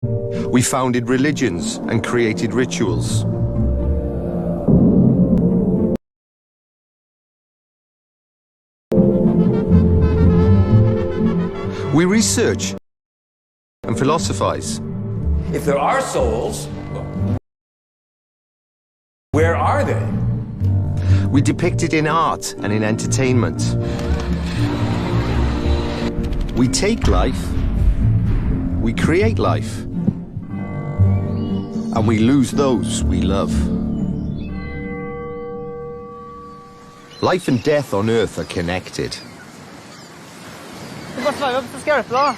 We founded religions and created rituals. We research and philosophize. If there are souls, where are they? We depict it in art and in entertainment. We take life, we create life, and we lose those we love. Life and death on Earth are connected.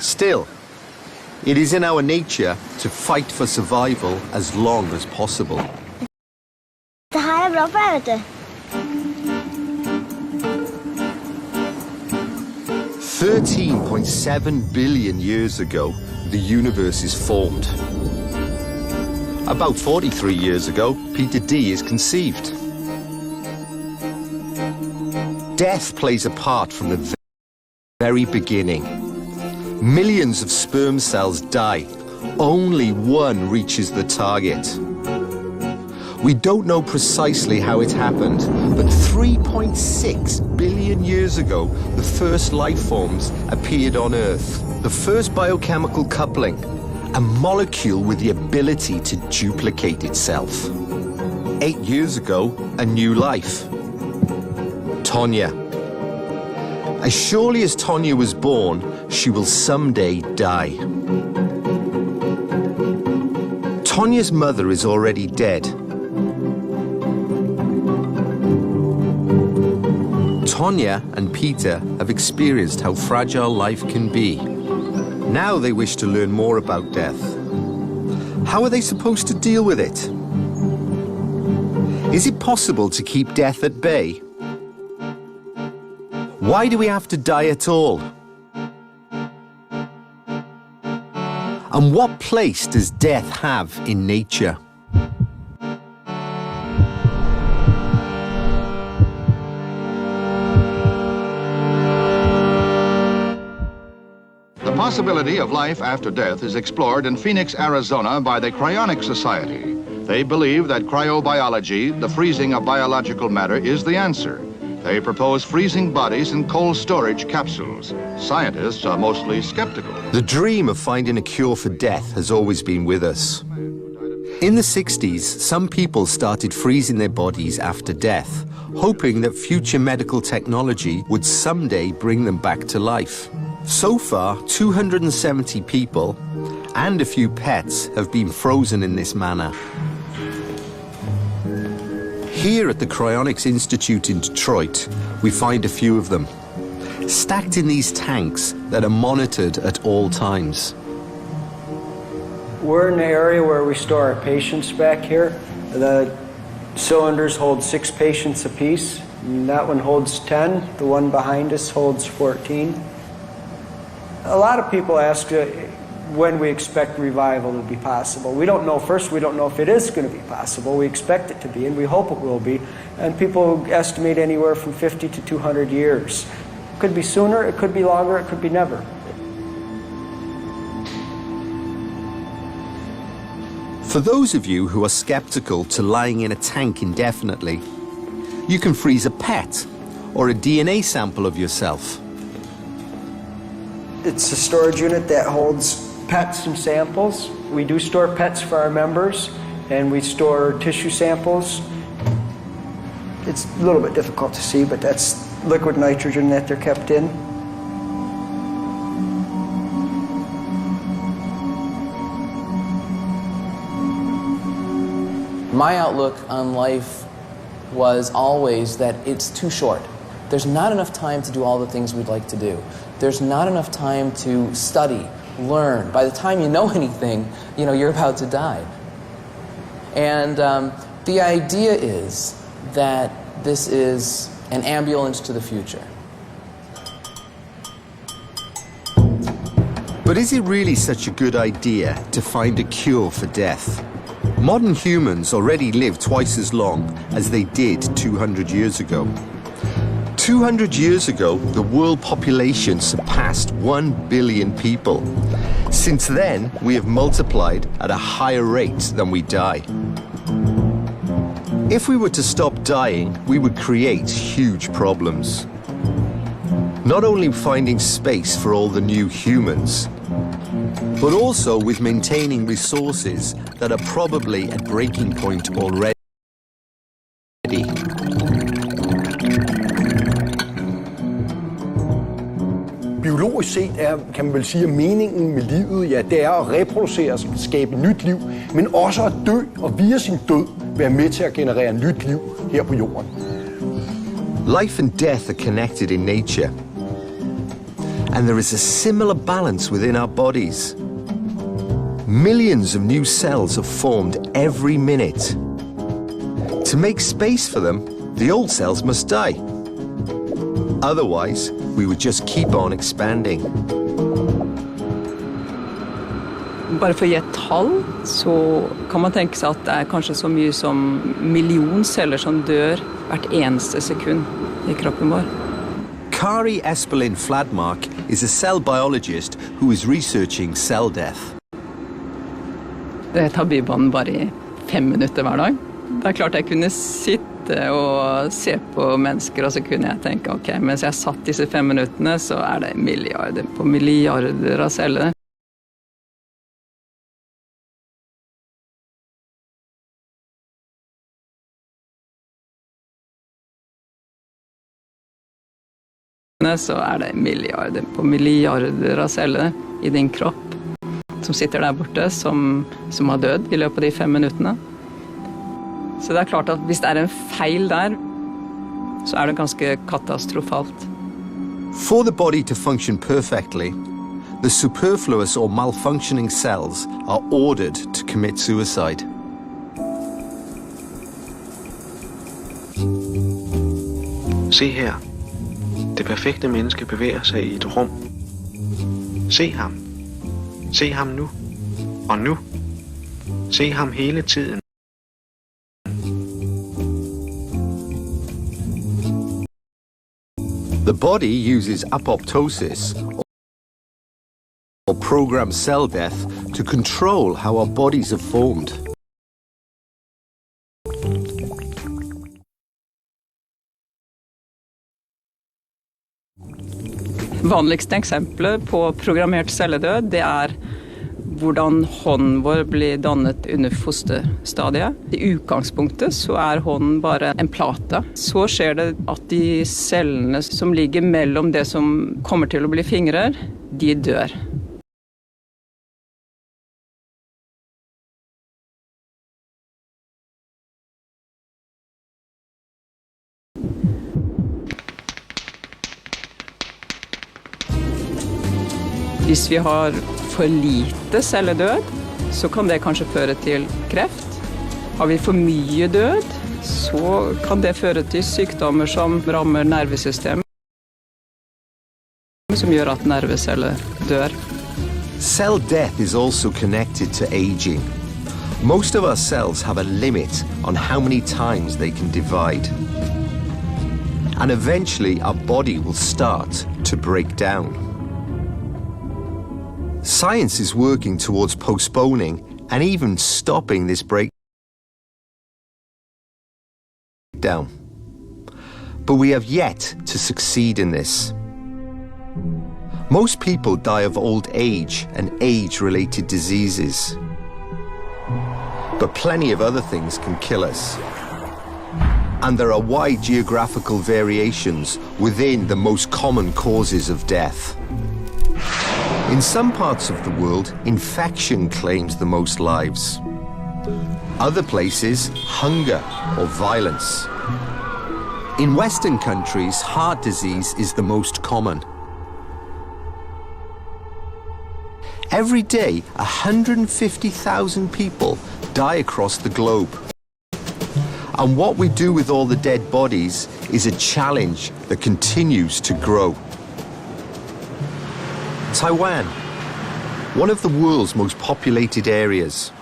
Still, it is in our nature to fight for survival as long as possible. Det här är bra för dig, vet du. 13.7 billion years ago, the universe is formed. About 43 years ago, Peter D is conceived. Death plays a part from the very beginning. Millions of sperm cells die. Only one reaches the target. We don't know precisely how it happened, but 3.6 billion years ago, the first life forms appeared on Earth. The first biochemical coupling, a molecule with the ability to duplicate itself. 8 years ago, a new life. Tonya. As surely as Tonya was born, she will someday die. Tonya's mother is already dead. Tonya and Peter have experienced how fragile life can be. Now they wish to learn more about death. How are they supposed to deal with it? Is it possible to keep death at bay? Why do we have to die at all? And what place does death have in nature? The possibility of life after death is explored in Phoenix, Arizona by the Cryonic Society. They believe that cryobiology, the freezing of biological matter, is the answer. They propose freezing bodies in cold storage capsules. Scientists are mostly skeptical. The dream of finding a cure for death has always been with us. In the 60s, some people started freezing their bodies after death, hoping that future medical technology would someday bring them back to life. So far, 270 people and a few pets have been frozen in this manner. Here at the Cryonics Institute in Detroit, we find a few of them, stacked in these tanks that are monitored at all times. We're in the area where we store our patients back here. The cylinders hold 6 patients apiece. And that one holds 10. The one behind us holds 14. A lot of people ask when we expect revival to be possible. We don't know. First, we don't know if it is going to be possible. We expect it to be, and we hope it will be. And people estimate anywhere from 50 to 200 years. It could be sooner, it could be longer, it could be never. For those of you who are skeptical to lying in a tank indefinitely, you can freeze a pet or a DNA sample of yourself. It's a storage unit that holds pets and samples. We do store pets for our members, and we store tissue samples. It's a little bit difficult to see, but that's liquid nitrogen that they're kept in. My outlook on life was always that it's too short. There's not enough time to do all the things we'd like to do. There's not enough time to study, learn. By the time you know anything, you're about to die. And the idea is that this is an ambulance to the future. But is it really such a good idea to find a cure for death? Modern humans already live twice as long as they did 200 years ago. 200 years ago, the world population surpassed 1 billion people. Since then, we have multiplied at a higher rate than we die. If we were to stop dying, we would create huge problems. Not only finding space for all the new humans, but also with maintaining resources that are probably at breaking point already. Biologisk set kan man vel sige, at meningen med livet, ja, det er at reproducere sig, skabe nyt liv, men også at dø og via sin død være med til at generere nyt liv her på jorden. Life and death are connected in nature, and there is a similar balance within our bodies. Millions of new cells are formed every minute. To make space for them, the old cells must die. Otherwise, we would just keep on expanding. Bare for å gi et tall, så kan man tenke seg at det er kanskje så mye som 1 million celler som dør hvert eneste sekund i kroppen vår. Kari Espelin Fladmark is a cell biologist who is researching cell death. Det tar bybanen bare i 5 minutter hver dag. Det er klart jeg kunne sitte og se på mennesker, og så kunne jeg tenke, ok, mens jeg satt disse 5 minuttene, så er det milliarder på milliarder av celler. Så er det milliarder på milliarder av celler i din kropp som sitter der borte, som har dødd i løpet av de 5 minuttene. Så det er klart at hvis det er en feil der, så er det ganske katastrofalt. For the body to function perfectly, the superfluous or malfunctioning cells are ordered to commit suicide. Se her. Det perfekte menneske bevæger sig i et rum. Se ham. Se ham nu. Og nu. Se ham hele tiden. The body uses apoptosis, or programmed cell death, to control how our bodies are formed. Vanligste eksemplet på programmert celledød, det er hvordan hånden vår blir dannet under fosterstadiet. I utgangspunktet så er hånden bare en plate. Så skjer det at de cellene som ligger mellom det som kommer til å bli fingrer, de dør. Hvis vi har for lite celledød, så kan det kanskje føre til kreft. Har vi for mye død, så kan det føre til sykdommer som rammer nervesystemet, som gjør at nerveceller dør. Cell death is also connected to aging. Most of our cells have a limit on how many times they can divide. And eventually our body will start to break down. Science is working towards postponing and even stopping this breakdown. But we have yet to succeed in this. Most people die of old age and age-related diseases. But plenty of other things can kill us. And there are wide geographical variations within the most common causes of death. In some parts of the world, infection claims the most lives. Other places, hunger or violence. In Western countries, heart disease is the most common. Every day, 150,000 people die across the globe. And what we do with all the dead bodies is a challenge that continues to grow. Taiwan, one of the world's most populated areas.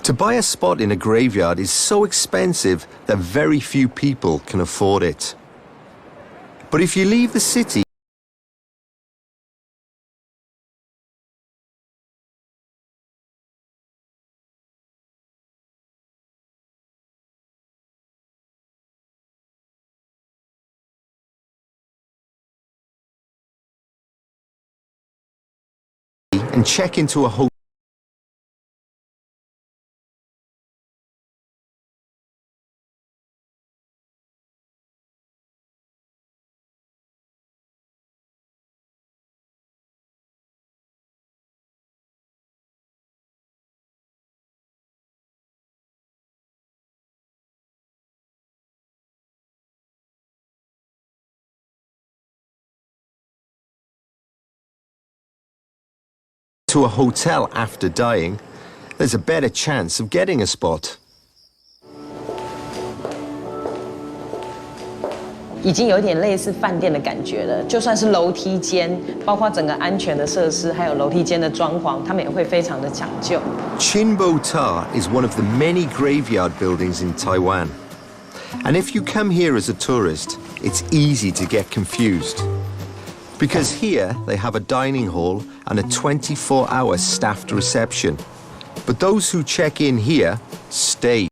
To buy a spot in a graveyard is so expensive that very few people can afford it. But if you leave the city and check into a hotel after dying, there's a better chance of getting a spot. 已经有点类似饭店的感觉了，就算是楼梯间，包括整个安全的设施，还有楼梯间的装潢，他们也会非常的讲究。Chinbo Ta is one of the many graveyard buildings in Taiwan. And if you come here as a tourist, it's easy to get confused. Because here they have a dining hall and a 24-hour staffed reception. But those who check in here stay.